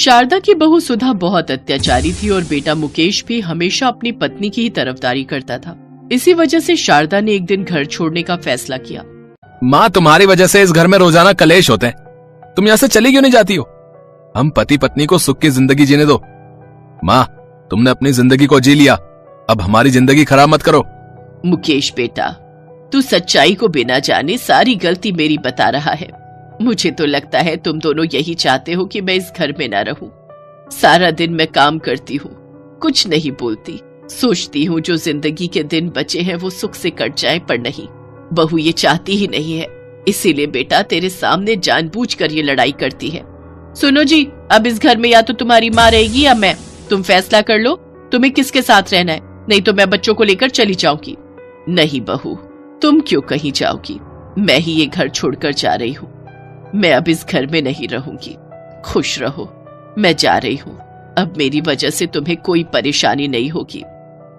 शारदा की बहू सुधा बहुत अत्याचारी थी और बेटा मुकेश भी हमेशा अपनी पत्नी की ही तरफदारी करता था। इसी वजह से शारदा ने एक दिन घर छोड़ने का फैसला किया। माँ, तुम्हारी वजह से इस घर में रोजाना कलेश होते हैं। तुम यहाँ से चली क्यों नहीं जाती हो? हम पति पत्नी को सुख की जिंदगी जीने दो। माँ, तुमने अपनी जिंदगी को जी लिया, अब हमारी जिंदगी खराब मत करो। मुकेश बेटा, तू सच्चाई को बिना जाने सारी गलती मेरी बता रहा है। मुझे तो लगता है तुम दोनों यही चाहते हो कि मैं इस घर में ना रहूं। सारा दिन मैं काम करती हूँ, कुछ नहीं बोलती, सोचती हूँ जो जिंदगी के दिन बचे हैं वो सुख से कट जाए, पर नहीं, बहू ये चाहती ही नहीं है। इसीलिए बेटा तेरे सामने जानबूझकर ये लड़ाई करती है। सुनो जी, अब इस घर में या तो तुम्हारी माँ रहेगी या मैं। तुम फैसला कर लो तुम्हें किसके साथ रहना है, नहीं तो मैं बच्चों को लेकर चली जाऊंगी। नहीं बहू, तुम क्यों कहीं जाओगी? मैं ही ये घर छोड़कर जा रही हूँ। मैं अब इस घर में नहीं रहूंगी। खुश रहो, मैं जा रही हूँ। अब मेरी वजह से तुम्हें कोई परेशानी नहीं होगी।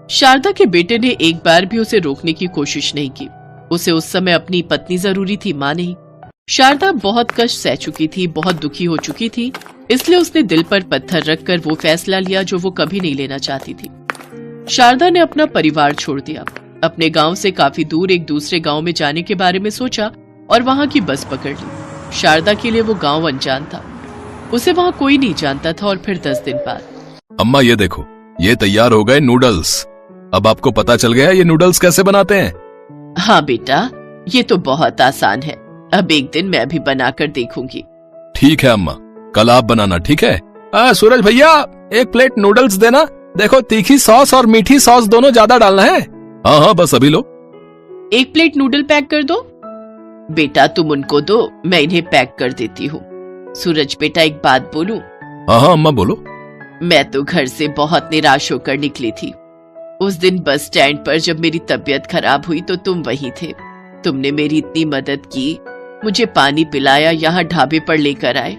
शारदा के बेटे ने एक बार भी उसे रोकने की कोशिश नहीं की। उसे उस समय अपनी पत्नी जरूरी थी, मां नहीं। शारदा बहुत कष्ट सह चुकी थी, बहुत दुखी हो चुकी थी, इसलिए उसने दिल पर पत्थर रखकर वो फैसला लिया जो वो कभी नहीं लेना चाहती थी। शारदा ने अपना परिवार छोड़ दिया, अपने गांव से काफी दूर एक दूसरे गांव में जाने के बारे में सोचा और वहां की बस पकड़ ली। शारदा के लिए वो गांव अनजान था, उसे वहां कोई नहीं जानता था। और फिर 10 दिन बाद, अम्मा ये देखो, ये तैयार हो गए नूडल्स। अब आपको पता चल गया ये नूडल्स कैसे बनाते हैं? हाँ बेटा, ये तो बहुत आसान है। अब एक दिन मैं भी बनाकर देखूंगी। ठीक है अम्मा, कल आप बनाना, ठीक है? सूरज भैया, एक प्लेट नूडल्स देना। देखो, तीखी सॉस और मीठी सॉस दोनों ज्यादा डालना है। हाँ हाँ, बस अभी लो। एक प्लेट नूडल पैक कर दो। बेटा तुम उनको दो, मैं इन्हें पैक कर देती हूँ। सूरज बेटा, एक बात बोलूं? हाँ हाँ अम्मा बोलो। मैं तो घर से बहुत निराश होकर निकली थी। उस दिन बस स्टैंड पर जब मेरी तबीयत खराब हुई तो तुम वहीं थे। तुमने मेरी इतनी मदद की, मुझे पानी पिलाया, यहाँ ढाबे पर लेकर आए।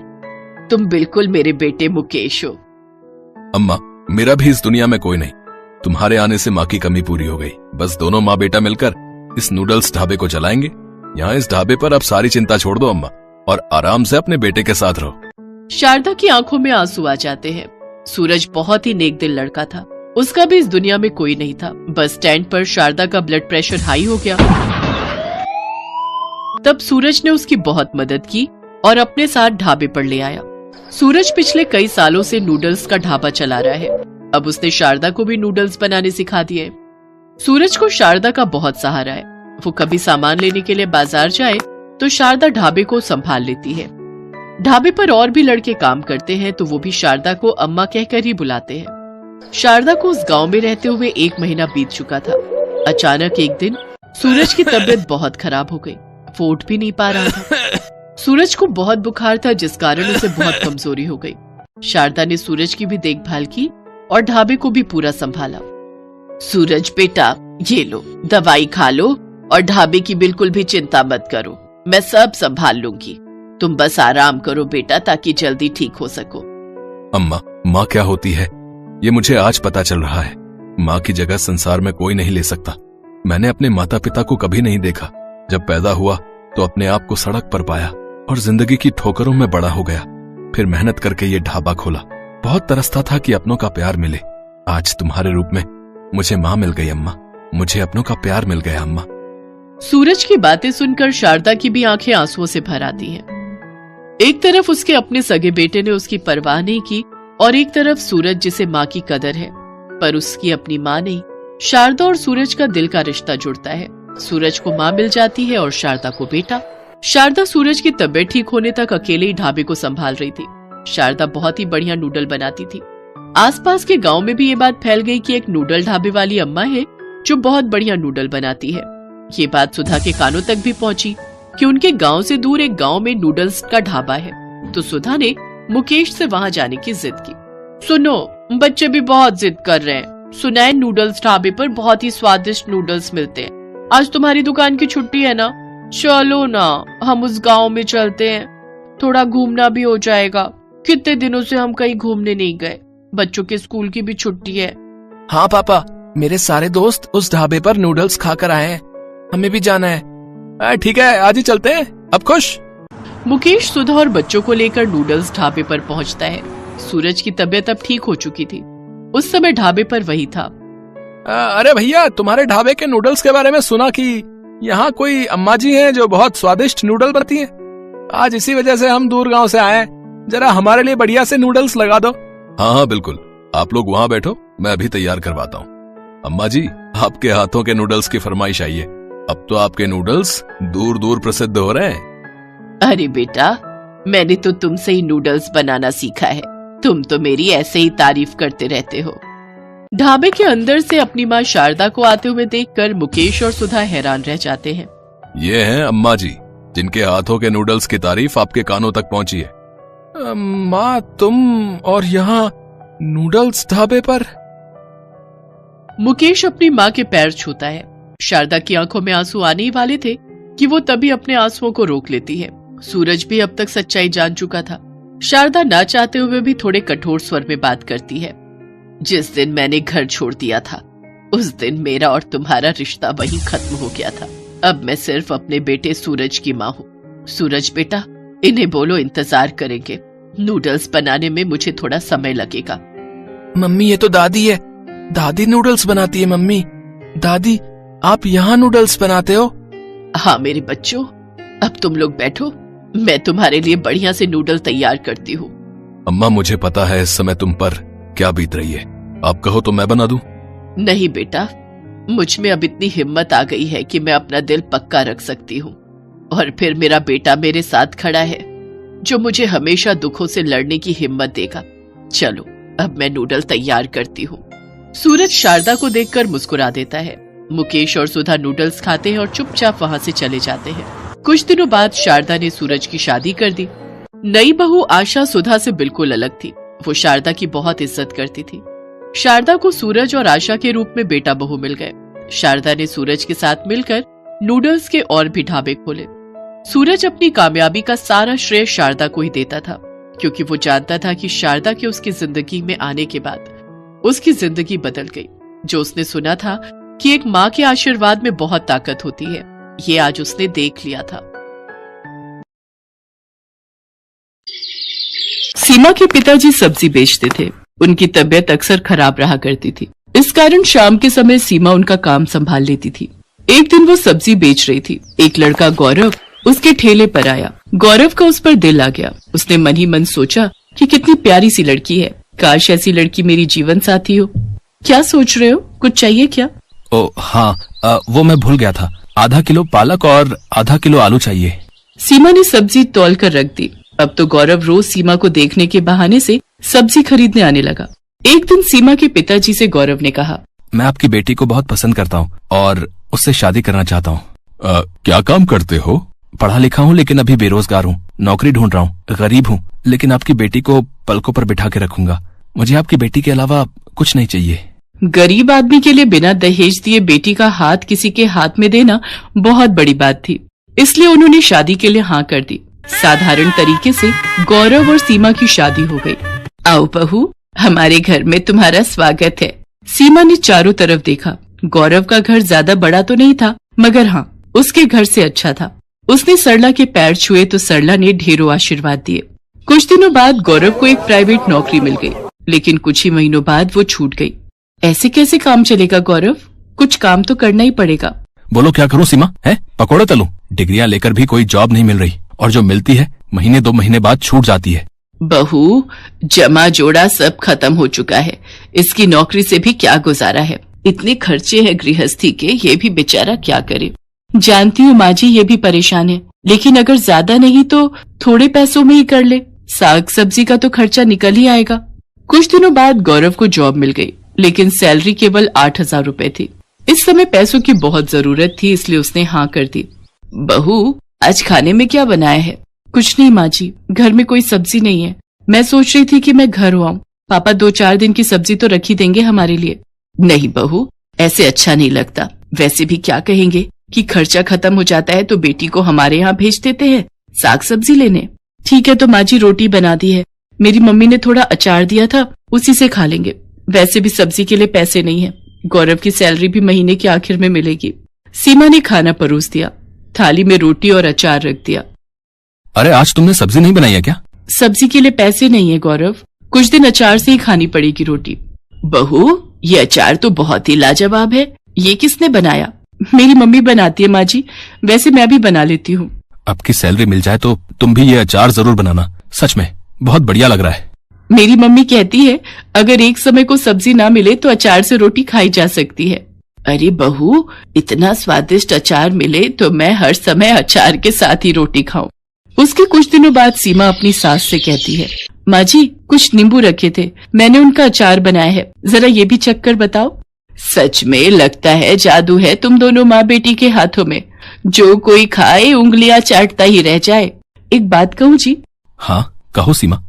तुम बिल्कुल मेरे बेटे मुकेश हो। अम्मा, मेरा भी इस दुनिया में कोई नहीं। तुम्हारे आने से माँ की कमी पूरी हो गई। बस दोनों माँ बेटा मिलकर इस नूडल्स ढाबे को चलाएंगे। यहाँ इस ढाबे पर अब सारी चिंता छोड़ दो अम्मा, और आराम से अपने बेटे के साथ रहो। शारदा की आंखों में आंसू आ जाते हैं। सूरज बहुत ही नेक दिल लड़का था, उसका भी इस दुनिया में कोई नहीं था। बस स्टैंड पर शारदा का ब्लड प्रेशर हाई हो गया। तब सूरज ने उसकी बहुत मदद की और अपने साथ ढाबे पर ले आया। सूरज पिछले कई सालों से नूडल्स का ढाबा चला रहा है। अब उसने शारदा को भी नूडल्स बनाने सिखा दिए। सूरज को शारदा का बहुत सहारा है। वो कभी सामान लेने के लिए बाजार जाए तो शारदा ढाबे को संभाल लेती है। ढाबे पर और भी लड़के काम करते हैं तो वो भी शारदा को अम्मा कहकर ही बुलाते हैं। शारदा को उस गांव में रहते हुए 1 महीना बीत चुका था। अचानक एक दिन सूरज की तबीयत बहुत खराब हो गई। वो उठ भी नहीं पा रहा था। सूरज को बहुत बुखार था, जिस कारण उसे बहुत कमजोरी हो गई। शारदा ने सूरज की भी देखभाल की और ढाबे को भी पूरा संभाला। सूरज बेटा, ये लो, दवाई खा लो और ढाबे की बिल्कुल भी चिंता मत करो, मैं सब संभाल लूंगी। तुम बस आराम करो बेटा, ताकि जल्दी ठीक हो सको। अम्मा, माँ क्या होती है ये मुझे आज पता चल रहा है। माँ की जगह संसार में कोई नहीं ले सकता। मैंने अपने माता पिता को कभी नहीं देखा। जब पैदा हुआ तो अपने आप को सड़क पर पाया और जिंदगी की ठोकरों में बड़ा हो गया। फिर मेहनत करके ये ढाबा खोला। बहुत तरसता था कि अपनों का प्यार मिले। आज तुम्हारे रूप में मुझे माँ मिल गई अम्मा, मुझे अपनों का प्यार मिल गया अम्मा। सूरज की बातें सुनकर शारदा की भी आंखें आंसुओं से भर आती हैं। एक तरफ उसके अपने सगे बेटे ने उसकी परवाह नहीं की और एक तरफ सूरज जिसे माँ की कदर है, पर उसकी अपनी माँ नहीं। शारदा और सूरज का दिल का रिश्ता जुड़ता है। सूरज को माँ मिल जाती है और शारदा को बेटा। शारदा सूरज की तबीयत ठीक होने तक अकेले ही ढाबे को संभाल रही थी। शारदा बहुत ही बढ़िया नूडल बनाती थी। आसपास के गांव में भी ये बात फैल गई कि एक नूडल ढाबे वाली अम्मा है जो बहुत बढ़िया नूडल बनाती है। ये बात सुधा के कानों तक भी पहुंची कि उनके गांव से दूर एक गांव में नूडल्स का ढाबा है। तो सुधा ने मुकेश से वहां जाने की जिद की। सुनो, बच्चे भी बहुत जिद कर रहे हैं। सुना है नूडल्स ढाबे पर बहुत ही स्वादिष्ट नूडल्स मिलते हैं। आज तुम्हारी दुकान की छुट्टी है ना? चलो ना, हम उस गांव में चलते हैं, थोड़ा घूमना भी हो जाएगा। कितने दिनों से हम कहीं घूमने नहीं गए। बच्चों के स्कूल की भी छुट्टी है। हाँ पापा, मेरे सारे दोस्त उस ढाबे पर नूडल्स खाकर आए हैं, हमें भी जाना है। ठीक है, आज ही चलते हैं। अब खुश? मुकेश सुधा और बच्चों को लेकर नूडल्स ढाबे पर पहुंचता है। सूरज की तबीयत अब ठीक हो चुकी थी। उस समय ढाबे पर वही था। अरे भैया, तुम्हारे ढाबे के नूडल्स के बारे में सुना कि यहाँ कोई अम्मा जी हैं जो बहुत स्वादिष्ट नूडल बनाती हैं। आज इसी वजह से हम दूर गांव से आए हैं, जरा हमारे लिए बढ़िया से नूडल्स लगा दो। हाँ हाँ बिल्कुल, आप लोग वहाँ बैठो, मैं अभी तैयार करवाता हूँ। अम्मा जी, आपके हाथों के नूडल्स की फरमाइश आई है। अब तो आपके नूडल्स दूर दूर प्रसिद्ध हो रहे हैं। अरे बेटा, मैंने तो तुमसे ही नूडल्स बनाना सीखा है, तुम तो मेरी ऐसे ही तारीफ करते रहते हो। ढाबे के अंदर से अपनी माँ शारदा को आते हुए देखकर मुकेश और सुधा हैरान रह जाते हैं। ये हैं अम्मा जी, जिनके हाथों के नूडल्स की तारीफ आपके कानों तक पहुंची है। माँ, तुम और यहाँ नूडल्स ढाबे पर? मुकेश अपनी माँ के पैर छूता है। शारदा की आंखों में आंसू आने ही वाले थे कि वो तभी अपने आंसुओं को रोक लेती है। सूरज भी अब तक सच्चाई जान चुका था। शारदा ना चाहते हुए भी थोड़े कठोर स्वर में बात करती है। जिस दिन मैंने घर छोड़ दिया था, उस दिन मेरा और तुम्हारा रिश्ता वहीं खत्म हो गया था। अब मैं सिर्फ अपने बेटे सूरज की माँ हूँ। सूरज बेटा, इन्हें बोलो इंतजार करेंगे। नूडल्स बनाने में मुझे थोड़ा समय लगेगा। मम्मी, ये तो दादी है। दादी नूडल्स बनाती है। मम्मी, दादी, आप यहाँ नूडल्स बनाते हो? हाँ मेरे बच्चों, अब तुम लोग बैठो, मैं तुम्हारे लिए बढ़िया से नूडल तैयार करती हूँ। अम्मा, मुझे पता है इस समय तुम पर क्या बीत रही है, आप कहो तो मैं बना दूं। नहीं बेटा, मुझ में अब इतनी हिम्मत आ गई है कि मैं अपना दिल पक्का रख सकती हूँ। और फिर मेरा बेटा मेरे साथ खड़ा है, जो मुझे हमेशा दुखों से लड़ने की हिम्मत देगा। चलो, अब मैं नूडल तैयार करती हूँ। सूरज शारदा को देखकर मुस्कुरा देता है। मुकेश और सुधा नूडल्स खाते हैं और चुपचाप वहाँ से चले जाते हैं। कुछ दिनों बाद शारदा ने सूरज की शादी कर दी। नई बहू आशा सुधा से बिल्कुल अलग थी। वो शारदा की बहुत इज्जत करती थी। शारदा को सूरज और आशा के रूप में बेटा बहू मिल गए। शारदा ने सूरज के साथ मिलकर नूडल्स के और भी ढाबे खोले। सूरज अपनी कामयाबी का सारा श्रेय शारदा को ही देता था, क्योंकि वो जानता था कि शारदा के उसकी जिंदगी में आने के बाद उसकी जिंदगी बदल गई। जो उसने सुना था कि एक माँ के आशीर्वाद में बहुत ताकत होती है, ये आज उसने देख लिया था। सीमा के पिताजी सब्जी बेचते थे। उनकी तबीयत अक्सर खराब रहा करती थी। इस कारण शाम के समय सीमा उनका काम संभाल लेती थी। एक दिन वो सब्जी बेच रही थी। एक लड़का गौरव उसके ठेले पर आया। गौरव का उस पर दिल आ गया। उसने मन ही मन सोचा कि कितनी प्यारी सी लड़की है, काश ऐसी लड़की मेरी जीवन साथी हो। क्या सोच रहे हो, कुछ चाहिए क्या? ओ हाँ, वो मैं भूल गया था। आधा किलो पालक और आधा किलो आलू चाहिए। सीमा ने सब्जी तौल कर रख दी। अब तो गौरव रोज सीमा को देखने के बहाने से सब्जी खरीदने आने लगा। एक दिन सीमा के पिताजी से गौरव ने कहा, मैं आपकी बेटी को बहुत पसंद करता हूँ और उससे शादी करना चाहता हूँ। क्या काम करते हो? पढ़ा लिखा हूँ लेकिन अभी बेरोजगार हूँ, नौकरी ढूंढ रहा हूँ, गरीब हूँ, लेकिन आपकी बेटी को पलकों पर बिठा के रखूंगा। मुझे आपकी बेटी के अलावा कुछ नहीं चाहिए। गरीब आदमी के लिए बिना दहेज दिए बेटी का हाथ किसी के हाथ में देना बहुत बड़ी बात थी, इसलिए उन्होंने शादी के लिए हाँ कर दी। साधारण तरीके से गौरव और सीमा की शादी हो गई। आओ बहू, हमारे घर में तुम्हारा स्वागत है। सीमा ने चारों तरफ देखा। गौरव का घर ज्यादा बड़ा तो नहीं था, मगर हाँ, उसके घर से अच्छा था। उसने सरला के पैर छुए तो सरला ने ढेरों आशीर्वाद दिए। कुछ दिनों बाद गौरव को एक प्राइवेट नौकरी मिल गई, लेकिन कुछ ही महीनों बाद वो छूट गई। ऐसे कैसे काम चलेगा गौरव, कुछ काम तो करना ही पड़ेगा। बोलो क्या करूं सीमा, है पकोड़े तलूं? डिग्रियां लेकर भी कोई जॉब नहीं मिल रही, और जो मिलती है महीने 2 महीने बाद छूट जाती है। बहू, जमा जोड़ा सब खत्म हो चुका है। इसकी नौकरी से भी क्या गुजारा है। इतने खर्चे हैं गृहस्थी के, ये भी बेचारा क्या करे। जानती हूँ माँ जी, ये भी परेशान है, लेकिन अगर ज्यादा नहीं तो थोड़े पैसों में ही कर ले। साग सब्जी का तो खर्चा निकल ही आएगा। कुछ दिनों बाद गौरव को जॉब मिल गई, लेकिन सैलरी केवल 8,000 रुपए थी। इस समय पैसों की बहुत जरूरत थी, इसलिए उसने हाँ कर दी। बहू, आज खाने में क्या बनाया है? कुछ नहीं माँ जी, घर में कोई सब्जी नहीं है। मैं सोच रही थी कि मैं घर आऊं, पापा 2-4 दिन की सब्जी तो रख ही देंगे हमारे लिए। नहीं बहू, ऐसे अच्छा नहीं लगता। वैसे भी क्या कहेंगे कि खर्चा खत्म हो जाता है तो बेटी को हमारे यहाँ भेज देते हैं साग सब्जी लेने। ठीक है तो माँ जी, रोटी बना दी है। मेरी मम्मी ने थोड़ा अचार दिया था, उसी से खा लेंगे। वैसे भी सब्जी के लिए पैसे नहीं है। गौरव की सैलरी भी महीने के आखिर में मिलेगी। सीमा ने खाना परोस दिया, थाली में रोटी और अचार रख दिया। अरे आज तुमने सब्जी नहीं बनाई है क्या? सब्जी के लिए पैसे नहीं है गौरव, कुछ दिन अचार से ही खानी पड़ेगी रोटी। बहू, ये अचार तो बहुत ही लाजवाब है। ये किसने बनाया? मेरी मम्मी बनाती है माँ जी, वैसे मैं भी बना लेती हूँ। आपकी सैलरी मिल जाए तो तुम भी ये अचार जरूर बनाना, सच में बहुत बढ़िया लग रहा है। मेरी मम्मी कहती है अगर एक समय को सब्जी ना मिले तो अचार से रोटी खाई जा सकती है। अरे बहू, इतना स्वादिष्ट अचार मिले तो मैं हर समय अचार के साथ ही रोटी खाऊं। उसके कुछ दिनों बाद सीमा अपनी सास से कहती है, माँ जी कुछ नींबू रखे थे, मैंने उनका अचार बनाया है, जरा ये भी चख कर बताओ। सच में लगता है जादू है तुम दोनों माँ बेटी के हाथों में, जो कोई खाए उंगलियां चाटता ही रह जाए। एक बात कहूँ जी? हाँ कहो सीमा।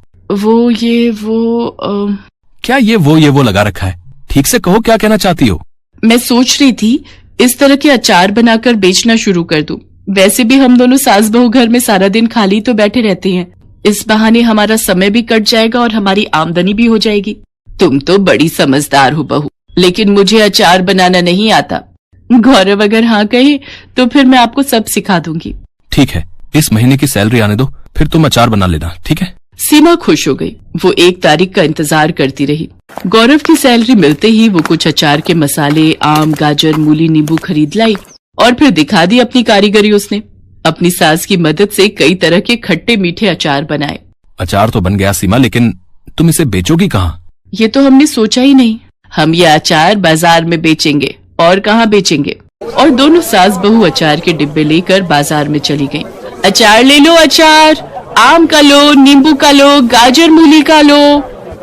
क्या ये वो लगा रखा है? ठीक से कहो, क्या कहना चाहती हो? मैं सोच रही थी इस तरह के अचार बनाकर बेचना शुरू कर दूं। वैसे भी हम दोनों सास बहू घर में सारा दिन खाली तो बैठे रहते हैं, इस बहाने हमारा समय भी कट जाएगा और हमारी आमदनी भी हो जाएगी। तुम तो बड़ी समझदार हो बहू, लेकिन मुझे अचार बनाना नहीं आता। गौरव अगर हाँ कहे तो फिर मैं आपको सब सिखा दूंगी। ठीक है, इस महीने की सैलरी आने दो, फिर तुम अचार बना लेना, ठीक है? सीमा खुश हो गई। वो 1 तारीख का इंतजार करती रही। गौरव की सैलरी मिलते ही वो कुछ अचार के मसाले, आम, गाजर, मूली, नींबू खरीद लाई और फिर दिखा दी अपनी कारीगरी। उसने अपनी सास की मदद से कई तरह के खट्टे मीठे अचार बनाए। अचार तो बन गया सीमा, लेकिन तुम इसे बेचोगी कहाँ? ये तो हमने सोचा ही नहीं। हम ये अचार बाजार में बेचेंगे, और कहाँ बेचेंगे। और दोनों सास बहू अचार के डिब्बे लेकर बाजार में चली गईं। अचार ले लो, अचार आम का लो, नींबू का लो, गाजर मूली का लो।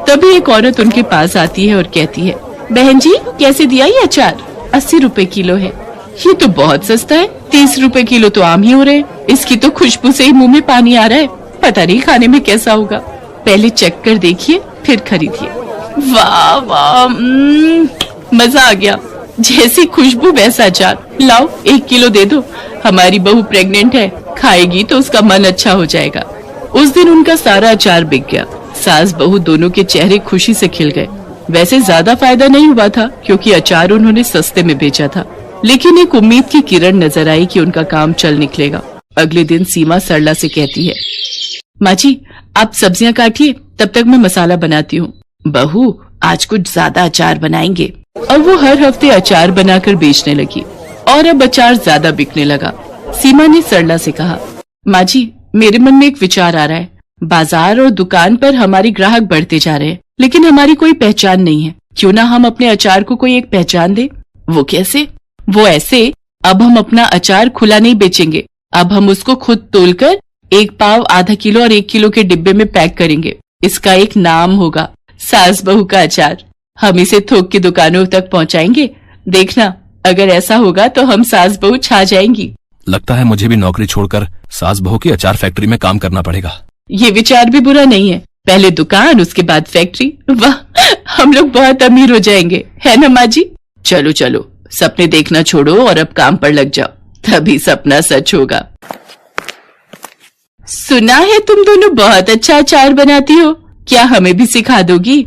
तभी एक औरत उनके पास आती है और कहती है, बहन जी कैसे दिया ये अचार? 80 रुपए किलो है। ये तो बहुत सस्ता है, 30 रुपए किलो तो आम ही हो रहे। इसकी तो खुशबू से ही मुंह में पानी आ रहा है, पता नहीं खाने में कैसा होगा। पहले चख कर देखिए फिर खरीदिए। वाह वाह, मजा आ गया। जैसी खुशबू वैसा अचार। लाओ 1 किलो दे दो, हमारी बहू प्रेग्नेंट है, खाएगी तो उसका मन अच्छा हो जाएगा। उस दिन उनका सारा अचार बिक गया। सास बहू दोनों के चेहरे खुशी से खिल गए। वैसे ज्यादा फायदा नहीं हुआ था क्योंकि अचार उन्होंने सस्ते में बेचा था, लेकिन एक उम्मीद की किरण नजर आई कि उनका काम चल निकलेगा। अगले दिन सीमा सरला से कहती है, माँ जी आप सब्जियां काटिए, तब तक मैं मसाला बनाती हूँ। बहू आज कुछ ज्यादा अचार बनाएंगे। और वो हर हफ्ते अचार बनाकर बेचने लगी और अब अचार ज्यादा बिकने लगा। सीमा ने सरला से कहा, माँ जी मेरे मन में एक विचार आ रहा है। बाजार और दुकान पर हमारे ग्राहक बढ़ते जा रहे हैं, लेकिन हमारी कोई पहचान नहीं है। क्यों ना हम अपने अचार को कोई एक पहचान दे? वो कैसे? वो ऐसे, अब हम अपना अचार खुला नहीं बेचेंगे। अब हम उसको खुद तोलकर 1 पाव, आधा किलो और 1 किलो के डिब्बे में पैक करेंगे। इसका एक नाम होगा, सास बहू का अचार। हम इसे थोक की दुकानों तक पहुंचाएंगे। देखना अगर ऐसा होगा तो हम सास बहू छा जाएंगी। लगता है मुझे भी नौकरी छोड़कर सास बहू की अचार फैक्ट्री में काम करना पड़ेगा। ये विचार भी बुरा नहीं है, पहले दुकान उसके बाद फैक्ट्री। वाह, हम लोग बहुत अमीर हो जाएंगे, है ना माँ जी? चलो चलो, सपने देखना छोड़ो और अब काम पर लग जाओ, तभी सपना सच होगा। सुना है तुम दोनों बहुत अच्छा अचार बनाती हो, क्या हमें भी सिखा दोगी?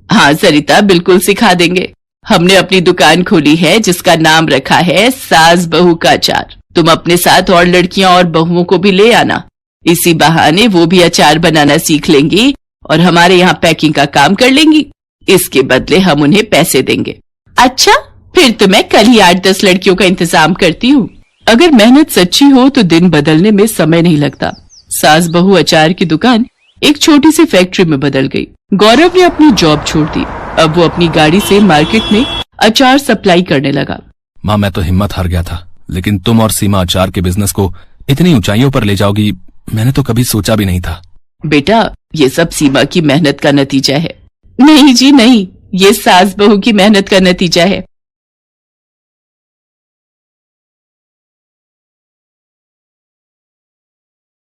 हाँ सरिता, बिल्कुल सिखा देंगे। हमने अपनी दुकान खोली है जिसका नाम रखा है सास बहू का अचार। तुम अपने साथ और लड़कियां और बहुओं को भी ले आना। इसी बहाने वो भी अचार बनाना सीख लेंगी और हमारे यहाँ पैकिंग का काम कर लेंगी। इसके बदले हम उन्हें पैसे देंगे। अच्छा, फिर तो मैं कल ही 8-10 लड़कियों का इंतजाम करती हूँ। अगर मेहनत सच्ची हो तो दिन बदलने में समय नहीं लगता। सास बहू अचार की दुकान एक छोटी सी फैक्ट्री में बदल गई। गौरव ने अपनी जॉब छोड़ दी। अब वो अपनी गाड़ी से मार्केट में अचार सप्लाई करने लगा। माँ मैं तो हिम्मत हार गया था, लेकिन तुम और सीमा अचार के बिजनेस को इतनी ऊंचाइयों पर ले जाओगी, मैंने तो कभी सोचा भी नहीं था। बेटा, ये सब सीमा की मेहनत का नतीजा है। नहीं जी नहीं, ये सास बहू की मेहनत का नतीजा है।